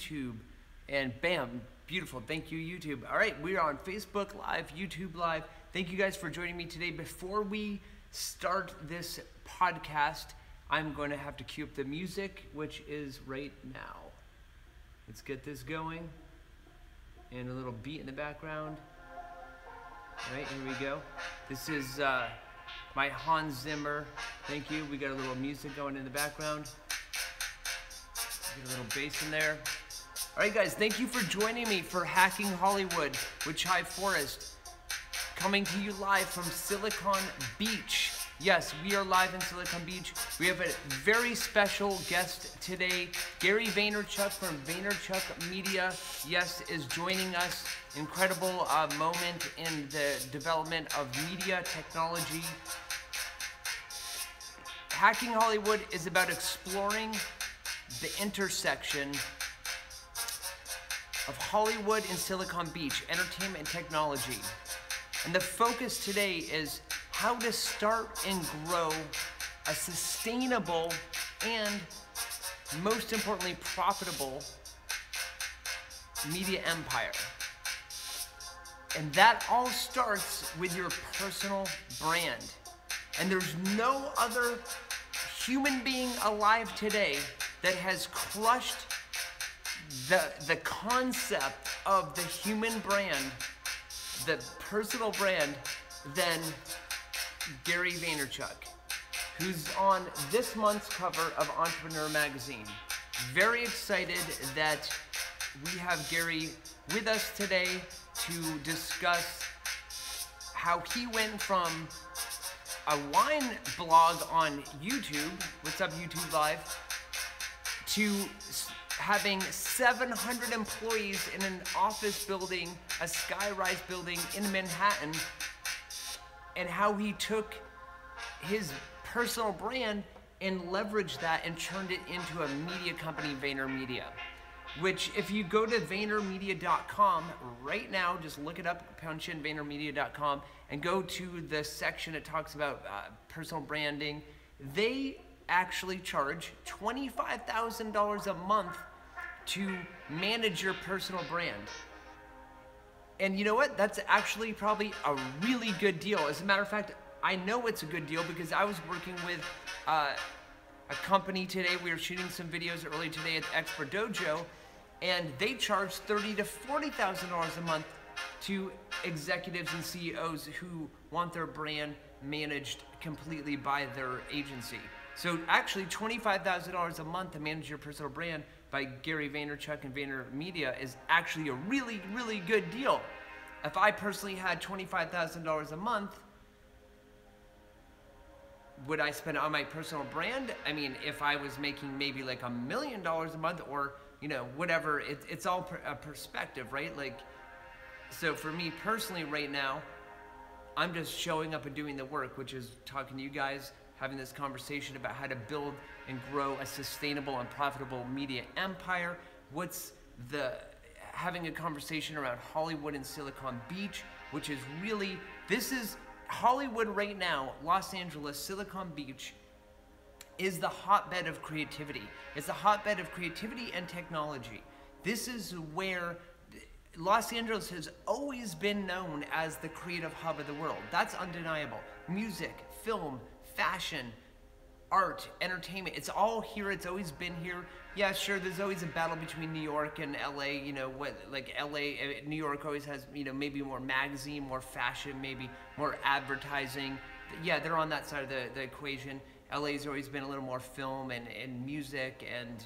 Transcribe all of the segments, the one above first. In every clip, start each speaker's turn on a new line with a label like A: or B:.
A: YouTube, and bam, beautiful. Thank you, YouTube. All right, we are on Facebook Live, YouTube Live. Thank you guys for joining me today. Before we start this podcast, I'm going to have to cue up the music, which is right now. Let's get this going. And a little beat in the background. All right, here we go. This is my Hans Zimmer. Thank you. We got a little music going in the background. Get a little bass in there. All right, guys, thank you for joining me for Hacking Hollywood with Chai Forrest. Coming to you live from Silicon Beach. Yes, we are live in Silicon Beach. We have a very special guest today. Gary Vaynerchuk from Vaynerchuk Media, yes, is joining us. Incredible moment in the development of media technology. Hacking Hollywood is about exploring the intersection of Hollywood and Silicon Beach, entertainment and technology. And the focus today is how to start and grow a sustainable and, most importantly, profitable media empire. And that all starts with your personal brand. And there's no other human being alive today that has crushed the concept of the human brand, the personal brand, than Gary Vaynerchuk, who's on this month's cover of Entrepreneur Magazine. Very excited that we have Gary with us today to discuss how he went from a wine blog on YouTube, what's up YouTube Live, to having 700 employees in an office building, a skyrise building in Manhattan, and how he took his personal brand and leveraged that and turned it into a media company, VaynerMedia. Which, if you go to VaynerMedia.com right now, just look it up, punch in VaynerMedia.com, and go to the section that talks about personal branding. They actually charge $25,000 a month to manage your personal brand. And you know what? That's actually probably a really good deal. As a matter of fact, I know it's a good deal because I was working with a company today. We were shooting some videos early today at the Expert Dojo, and they charge $30,000 to $40,000 a month to executives and CEOs who want their brand managed completely by their agency. So actually $25,000 a month to manage your personal brand by Gary Vaynerchuk and VaynerMedia is actually a really, really good deal. If I personally had $25,000 a month, would I spend it on my personal brand? I mean, if I was making maybe like $1 million a month, or, you know, whatever, it's all a perspective, right? Like, so for me personally right now, I'm just showing up and doing the work, which is talking to you guys, having this conversation about how to build and grow a sustainable and profitable media empire. Having a conversation around Hollywood and Silicon Beach, which is really, this is Hollywood right now, Los Angeles, Silicon Beach, is the hotbed of creativity. It's the hotbed of creativity and technology. This is where Los Angeles has always been known as the creative hub of the world. That's undeniable. Music, film, fashion, art, entertainment, it's all here. It's always been here. Yeah, sure, there's always a battle between New York and LA, you know, New York always has, you know, maybe more magazine, more fashion, maybe more advertising. Yeah, they're on that side of the equation. LA's always been a little more film and music, and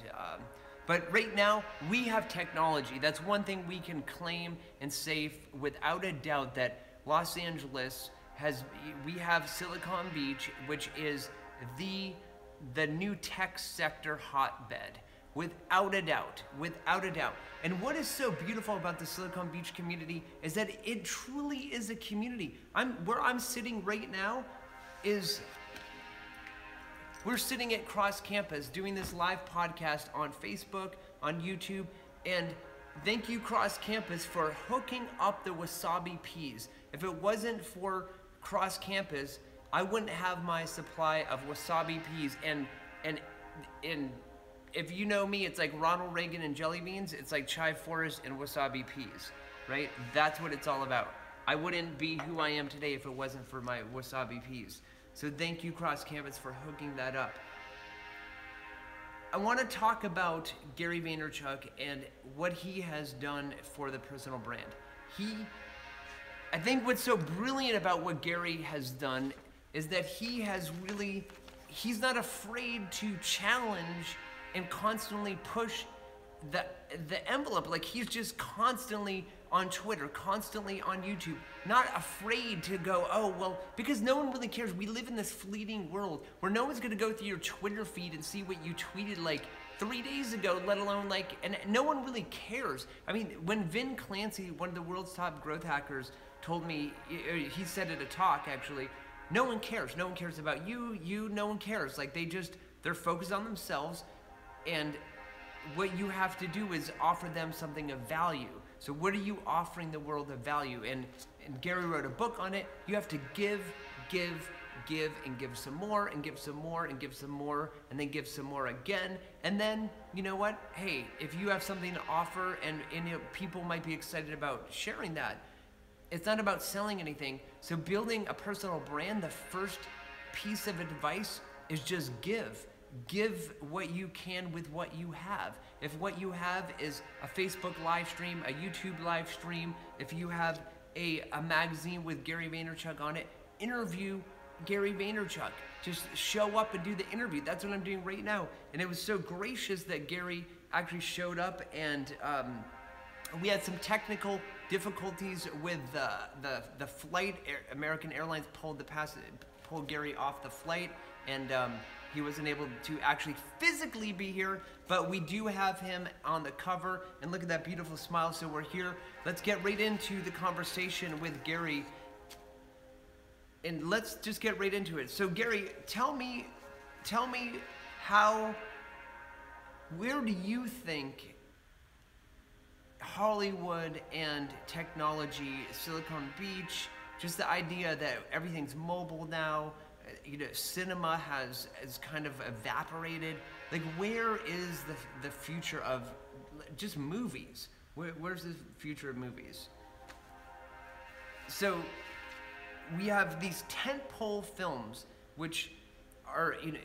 A: but right now we have technology. That's one thing we can claim and say without a doubt, that Los Angeles we have Silicon Beach, which is the new tech sector hotbed, without a doubt, without a doubt. And what is so beautiful about the Silicon Beach community is that it truly is a community. Where I'm sitting right now is, we're sitting at Cross Campus doing this live podcast on Facebook, on YouTube, and thank you, Cross Campus, for hooking up the wasabi peas. If it wasn't for Cross Campus, I wouldn't have my supply of wasabi peas, and if you know me, it's like Ronald Reagan and jelly beans. It's like chai forest and wasabi peas, right? That's what it's all about. I wouldn't be who I am today if it wasn't for my wasabi peas. So thank you, Cross Campus, for hooking that up. I want to talk about Gary Vaynerchuk and what he has done for the personal brand. I think what's so brilliant about what Gary has done is that he's not afraid to challenge and constantly push the envelope. Like, he's just constantly on Twitter, constantly on YouTube, not afraid to go, oh, well, because no one really cares. We live in this fleeting world where no one's gonna go through your Twitter feed and see what you tweeted like 3 days ago, let alone like, and no one really cares. I mean, when Vin Clancy, one of the world's top growth hackers, told me, he said at a talk actually, no one cares. No one cares about you, no one cares. Like, they're focused on themselves, and what you have to do is offer them something of value. So what are you offering the world of value? And Gary wrote a book on it. You have to give, and give some more, and give some more, and give some more, and then give some more again. And then, you know what? Hey, if you have something to offer and people might be excited about sharing that, it's not about selling anything. So building a personal brand, the first piece of advice is just give. Give what you can with what you have. If what you have is a Facebook live stream, a YouTube live stream, if you have a magazine with Gary Vaynerchuk on it, interview Gary Vaynerchuk. Just show up and do the interview. That's what I'm doing right now. And it was so gracious that Gary actually showed up, and we had some technical difficulties with the flight. American Airlines pulled Gary off the flight, and he wasn't able to actually physically be here, but we do have him on the cover, and look at that beautiful smile. So we're here. Let's get right into the conversation with Gary, and let's just get right into it. So Gary, tell me where do you think Hollywood and technology, Silicon Beach, just the idea that everything's mobile now, you know, cinema has kind of evaporated. Like, where is the future of just movies? Where's the future of movies? So we have these tentpole films, which are, you know,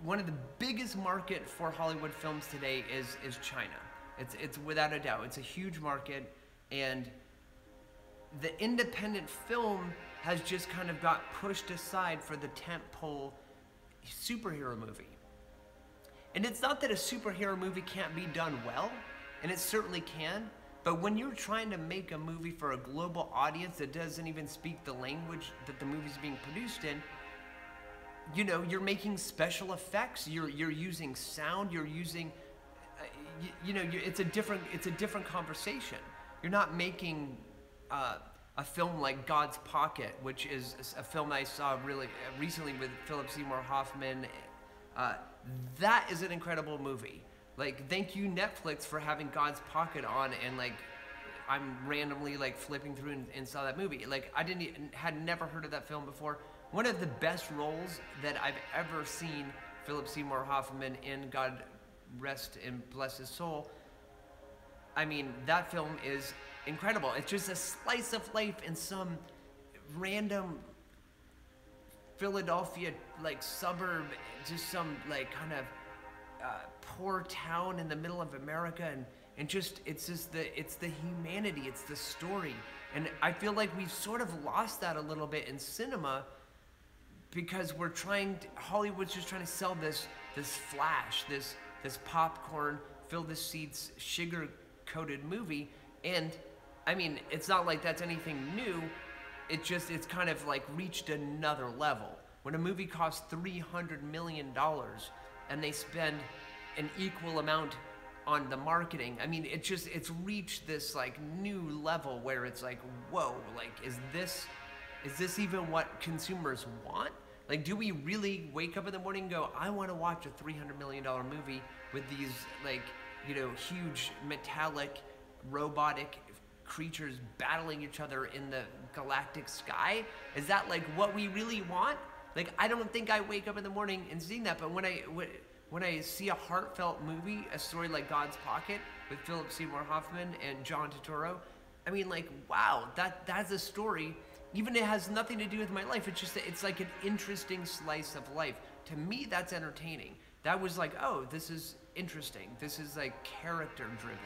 A: one of the biggest market for Hollywood films today is China. It's without a doubt, it's a huge market, and the independent film has just kind of got pushed aside for the tentpole superhero movie. And it's not that a superhero movie can't be done well, and it certainly can, but when you're trying to make a movie for a global audience that doesn't even speak the language that the movie's being produced in, you know, you're making special effects, you're using sound, you're using, you know, it's a different conversation. You're not making a film like God's Pocket, which is a film I saw really recently with Philip Seymour Hoffman. That is an incredible movie. Like, thank you Netflix for having God's Pocket on, and like, I'm randomly like flipping through and saw that movie. Like, had never heard of that film before. One of the best roles that I've ever seen Philip Seymour Hoffman in, God rest and bless his soul. I mean, that film is incredible. It's just a slice of life in some random Philadelphia like suburb, just some like kind of poor town in the middle of America, and just it's the humanity, it's the story. And I feel like we've sort of lost that a little bit in cinema, because Hollywood's just trying to sell this flash, this popcorn, fill the seats, sugar-coated movie. And I mean, it's not like that's anything new. It's kind of like reached another level. When a movie costs $300 million and they spend an equal amount on the marketing, I mean, it's reached this like new level where it's like, whoa, like, is this even what consumers want? Like, do we really wake up in the morning and go, I want to watch a $300 million movie with these, like, you know, huge metallic robotic creatures battling each other in the galactic sky? Is that like what we really want? Like, I don't think I wake up in the morning and seeing that. But when I see a heartfelt movie, a story like God's Pocket with Philip Seymour Hoffman and John Turturro, I mean, like, wow, that's a story. Even it has nothing to do with my life. It's just that it's like an interesting slice of life. To me, that's entertaining. That was like, oh, this is interesting. This is like character driven.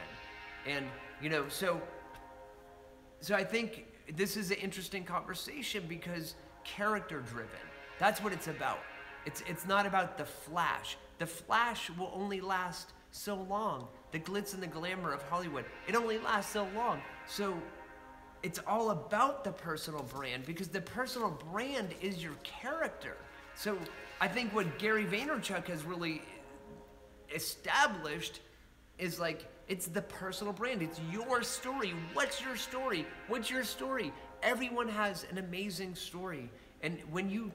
A: And, you know, so I think this is an interesting conversation because character driven. That's what it's about. It's not about the flash. The flash will only last so long. The glitz and the glamour of Hollywood, it only lasts so long. So it's all about the personal brand because the personal brand is your character. So I think what Gary Vaynerchuk has really established is like, it's the personal brand. It's your story. What's your story? What's your story? Everyone has an amazing story. And when you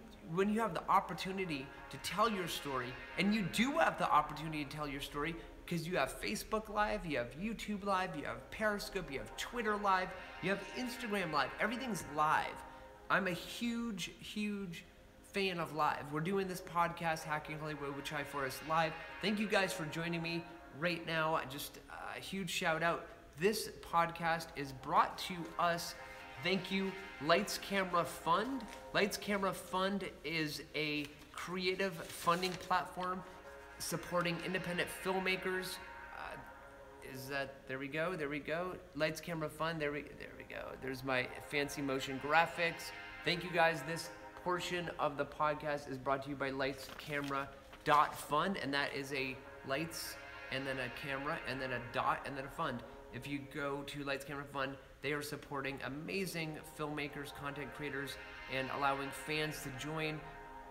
A: have the opportunity to tell your story, and you do have the opportunity to tell your story, because you have Facebook Live, you have YouTube Live, you have Periscope, you have Twitter Live, you have Instagram Live. Everything's live. I'm a huge, huge fan of live. We're doing this podcast, Hacking Hollywood with Chai Forrest Live. Thank you guys for joining me right now. Just a huge shout out. This podcast is brought to us, thank you, Lights Camera Fund. Lights Camera Fund is a creative funding platform supporting independent filmmakers. There we go. Lights Camera Fund, there we go. There's my fancy motion graphics. Thank you guys. This portion of the podcast is brought to you by lightscamera.fund, and that is a lights and then a camera and then a dot and then a fund. If you go to Lights Camera Fund, they are supporting amazing filmmakers, content creators, and allowing fans to join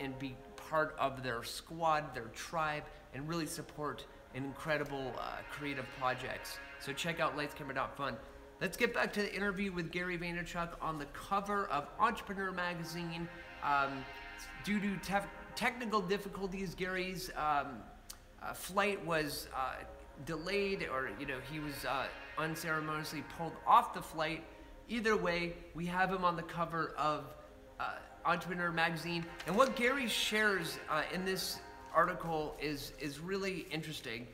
A: and be part of their squad, their tribe, and really support incredible creative projects. So check out lightscamera.fund. Let's get back to the interview with Gary Vaynerchuk on the cover of Entrepreneur Magazine. Due to technical difficulties, Gary's flight was delayed, or he was unceremoniously pulled off the flight. Either way, we have him on the cover of Entrepreneur Magazine, and what Gary shares in this article is really interesting.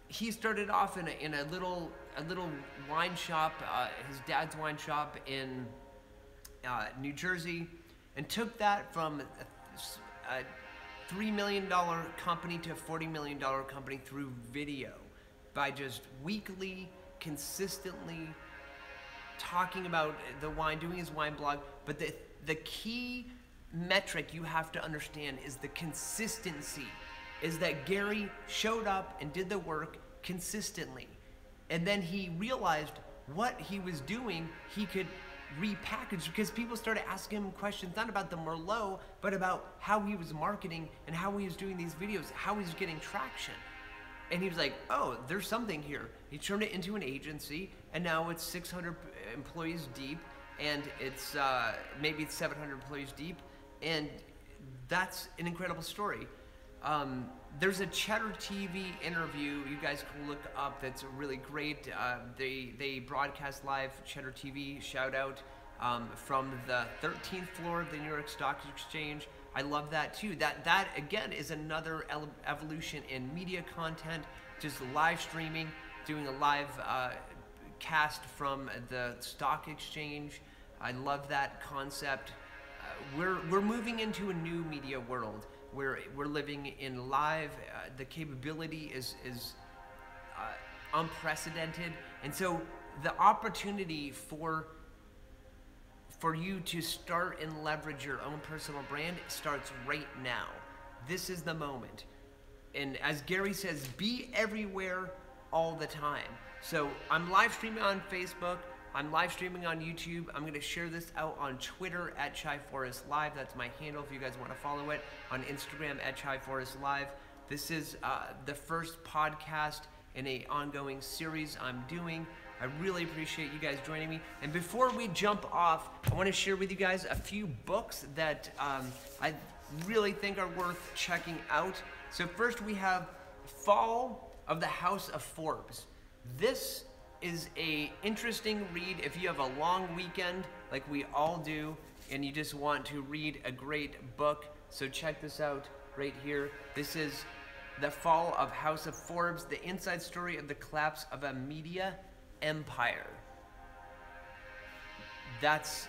A: He started off in a little wine shop, his dad's wine shop in New Jersey, and took that from a $3 million company to a $40 million company through video by just weekly, consistently talking about the wine, doing his wine blog. But the key metric you have to understand is the consistency, is that Gary showed up and did the work consistently. And then he realized what he was doing, he could repackage, because people started asking him questions, not about the Merlot, but about how he was marketing and how he was doing these videos, how he was getting traction. And he was like, oh, there's something here. He turned it into an agency, and now it's 600 employees deep, and it's maybe it's 700 employees deep, and that's an incredible story. There's a Cheddar TV interview you guys can look up that's really great. They broadcast live, Cheddar TV, shout out, from the 13th floor of the New York Stock Exchange. I love that too. That again is another evolution in media content, just live streaming, doing a live cast from the stock exchange. I love that concept. We're moving into a new media world where we're living in live. The capability is unprecedented, and so the opportunity for you to start and leverage your own personal brand starts right now. This is the moment. And as Gary says, be everywhere all the time. So I'm live streaming on Facebook. I'm live streaming on YouTube. I'm going to share this out on Twitter at Chai Forrest Live. That's my handle if you guys want to follow it. On Instagram at Chai Forrest Live. This is the first podcast in an ongoing series I'm doing. I really appreciate you guys joining me. And before we jump off, I want to share with you guys a few books that I really think are worth checking out. So first we have Fall of the House of Forbes. This is a interesting read if you have a long weekend like we all do and you just want to read a great book. So check this out right here. This is The fall of House of Forbes, the inside story of the collapse of a media empire. That's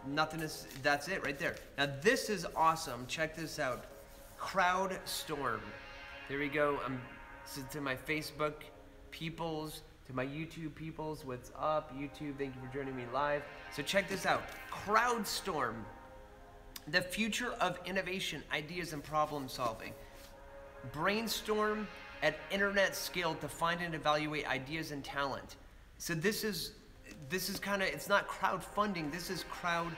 A: it right there. Now this is awesome. Check this out. CrowdStorm. There we go. To my Facebook peoples, to my YouTube peoples, what's up? YouTube, thank you for joining me live. So check this out. CrowdStorm. The future of innovation, ideas, and problem solving. Brainstorm at internet scale to find and evaluate ideas and talent. So this is kind of, it's not crowdfunding, this is crowd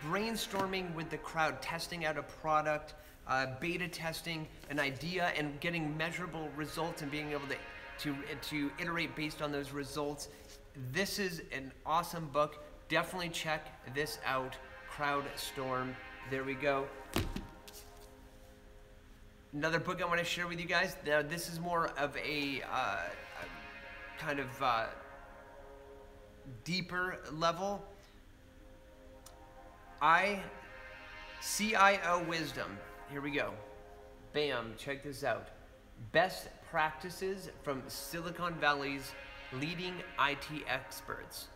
A: brainstorming with the crowd, testing out a product, beta testing an idea and getting measurable results and being able to iterate based on those results. This is an awesome book. Definitely check this out, CrowdStorm. There we go. Another book I want to share with you guys. Now this is more of a kind of deeper level. CIO Wisdom. Here we go. Bam, check this out. Best practices from Silicon Valley's leading IT experts.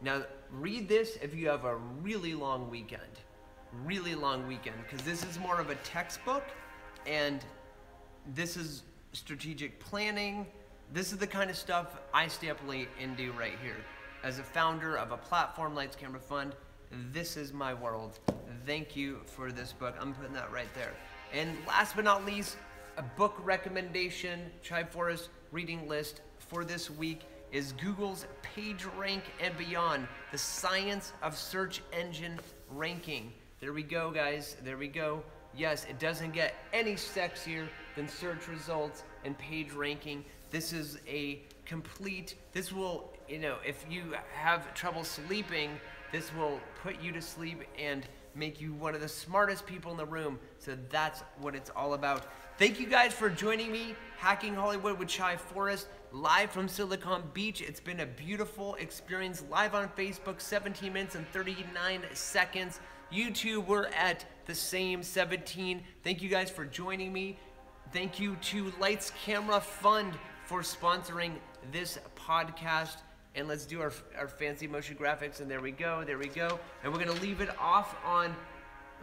A: Now read this if you have a really long weekend. Really long weekend, because this is more of a textbook and this is strategic planning. This is the kind of stuff I stay up late and do right here. As a founder of a platform, Lights Camera Fund, this is my world. Thank you for this book. I'm putting that right there. And last but not least, a book recommendation, Chai Forrest reading list for this week is Google's PageRank and Beyond, the science of search engine ranking. There we go, guys. There we go. Yes, it doesn't get any sexier than search results and page ranking. This is a complete, this will, if you have trouble sleeping, this will put you to sleep and make you one of the smartest people in the room. So that's what it's all about. Thank you guys for joining me, Hacking Hollywood with Chai Forrest, live from Silicon Beach. It's been a beautiful experience, live on Facebook, 17 minutes and 39 seconds. YouTube, we're at the same 17. Thank you guys for joining me. Thank you to Lights Camera Fund for sponsoring this podcast. And let's do our fancy motion graphics. And there we go, there we go. And we're gonna leave it off on,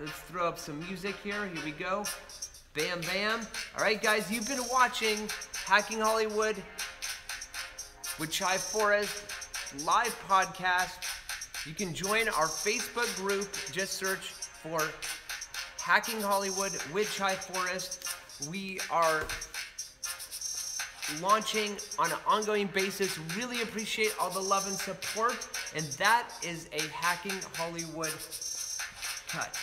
A: let's throw up some music here. Here we go. Bam, bam. All right, guys, you've been watching Hacking Hollywood with Chai Forrest live podcast. You can join our Facebook group. Just search for Hacking Hollywood with Chai Forrest. We are launching on an ongoing basis. Really appreciate all the love and support. And that is a Hacking Hollywood cut.